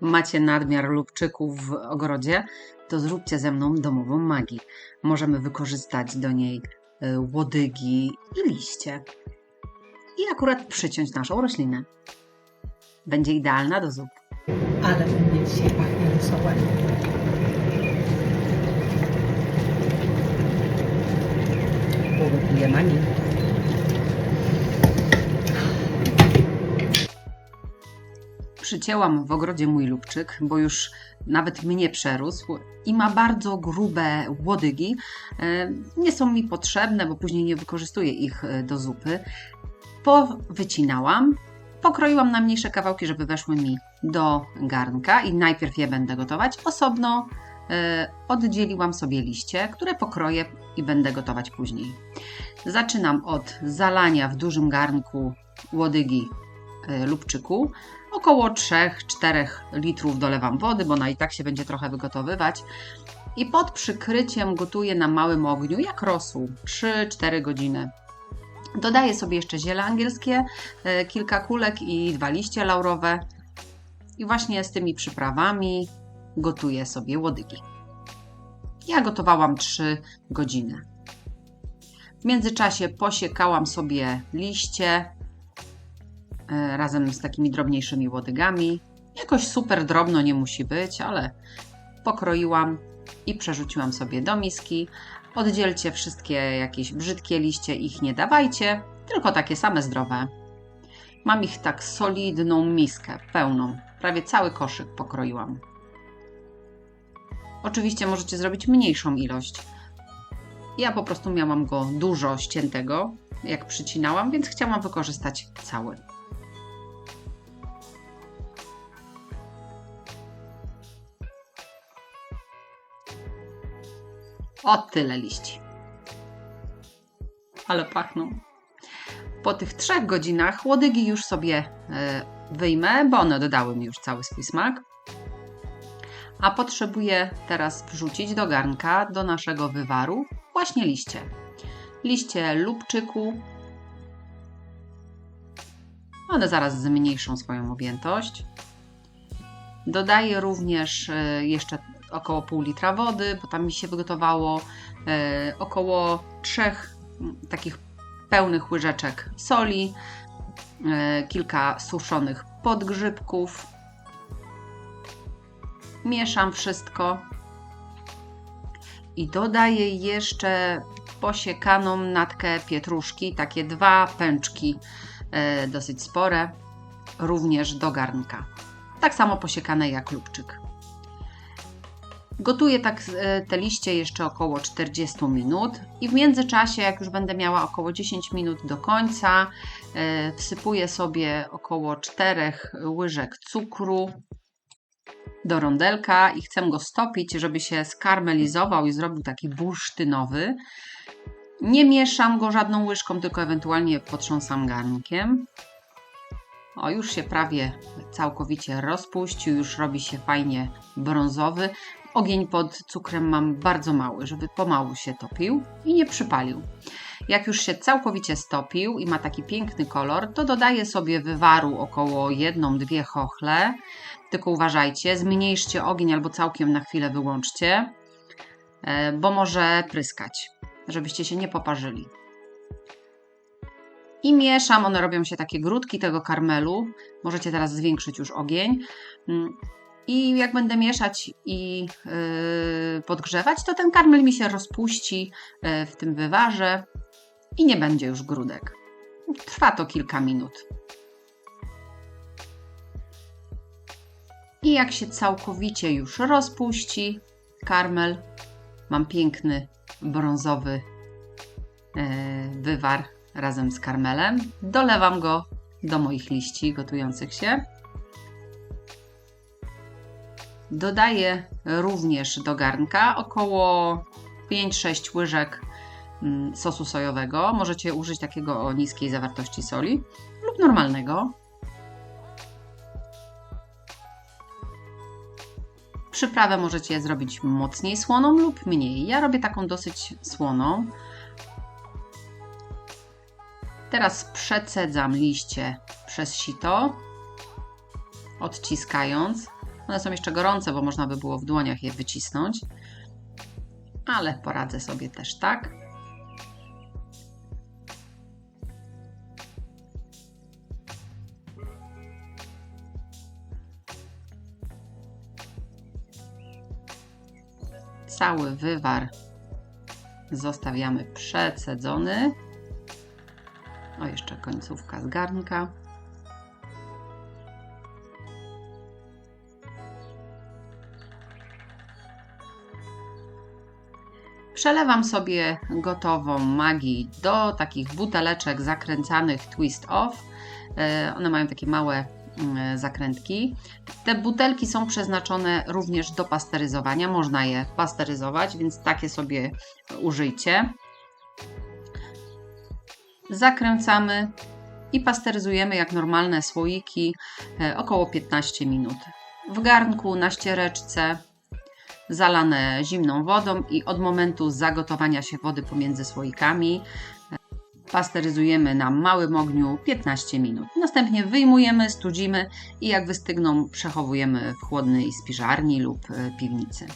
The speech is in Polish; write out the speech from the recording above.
Macie nadmiar lubczyków w ogrodzie, to zróbcie ze mną domową magię. Możemy wykorzystać do niej łodygi i liście. I akurat przyciąć naszą roślinę. Będzie idealna do zup. Ale będzie dzisiaj pachnie wesoło. Pogotuję mani. Przycięłam w ogrodzie mój lubczyk, bo już nawet mnie przerósł i ma bardzo grube łodygi. Nie są mi potrzebne, bo później nie wykorzystuję ich do zupy. Powycinałam, pokroiłam na mniejsze kawałki, żeby weszły mi do garnka i najpierw je będę gotować. Osobno oddzieliłam sobie liście, które pokroję i będę gotować później. Zaczynam od zalania w dużym garnku łodygi lubczyku. Około 3-4 litrów dolewam wody, bo ona i tak się będzie trochę wygotowywać. I pod przykryciem gotuję na małym ogniu, jak rosół, 3-4 godziny. Dodaję sobie jeszcze ziele angielskie, kilka kulek i 2 liście laurowe. I właśnie z tymi przyprawami gotuję sobie łodygi. Ja gotowałam 3 godziny. W międzyczasie posiekałam sobie liście razem z takimi drobniejszymi łodygami. Jakoś super drobno nie musi być, ale pokroiłam i przerzuciłam sobie do miski. Oddzielcie wszystkie jakieś brzydkie liście, ich nie dawajcie, tylko takie same zdrowe. Mam ich tak solidną miskę, pełną. Prawie cały koszyk pokroiłam. Oczywiście możecie zrobić mniejszą ilość. Ja po prostu miałam go dużo ściętego, jak przycinałam, więc chciałam wykorzystać cały. O tyle liści. Ale pachną. Po tych 3 godzinach łodygi już sobie wyjmę, bo one dodały mi już cały swój smak. A potrzebuję teraz wrzucić do garnka, do naszego wywaru, właśnie liście. Liście lubczyku. One zaraz zmniejszą swoją objętość. Dodaję również jeszcze około pół litra wody, bo tam mi się wygotowało około 3 takich pełnych łyżeczek soli, kilka suszonych podgrzybków. Mieszam wszystko i dodaję jeszcze posiekaną natkę pietruszki, takie 2 pęczki dosyć spore, również do garnka. Tak samo posiekane jak lubczyk. Gotuję tak te liście jeszcze około 40 minut i w międzyczasie, jak już będę miała około 10 minut do końca, wsypuję sobie około 4 łyżek cukru do rondelka i chcę go stopić, żeby się skarmelizował i zrobił taki bursztynowy. Nie mieszam go żadną łyżką, tylko ewentualnie potrząsam garnkiem. O, już się prawie całkowicie rozpuścił, już robi się fajnie brązowy. Ogień pod cukrem mam bardzo mały, żeby pomału się topił i nie przypalił. Jak już się całkowicie stopił i ma taki piękny kolor, to dodaję sobie wywaru około 1-2 chochle. Tylko uważajcie, zmniejszcie ogień albo całkiem na chwilę wyłączcie, bo może pryskać, żebyście się nie poparzyli. I mieszam, one robią się takie grudki tego karmelu. Możecie teraz zwiększyć już ogień. I jak będę mieszać i podgrzewać, to ten karmel mi się rozpuści w tym wywarze i nie będzie już grudek. Trwa to kilka minut. I jak się całkowicie już rozpuści karmel, mam piękny brązowy wywar razem z karmelem. Dolewam go do moich liści gotujących się. Dodaję również do garnka około 5-6 łyżek sosu sojowego. Możecie użyć takiego o niskiej zawartości soli lub normalnego. Przyprawę możecie zrobić mocniej słoną lub mniej. Ja robię taką dosyć słoną. Teraz przecedzam liście przez sito, odciskając. One są jeszcze gorące, bo można by było w dłoniach je wycisnąć, ale poradzę sobie też tak. Cały wywar zostawiamy przecedzony. O, jeszcze końcówka z garnka. Przelewam sobie gotową Maggi do takich buteleczek zakręcanych twist off. One mają takie małe zakrętki. Te butelki są przeznaczone również do pasteryzowania. Można je pasteryzować, więc takie sobie użyjcie. Zakręcamy i pasteryzujemy jak normalne słoiki około 15 minut. W garnku na ściereczce, zalane zimną wodą i od momentu zagotowania się wody pomiędzy słoikami pasteryzujemy na małym ogniu 15 minut. Następnie wyjmujemy, studzimy i jak wystygną, przechowujemy w chłodnej spiżarni lub piwnicy.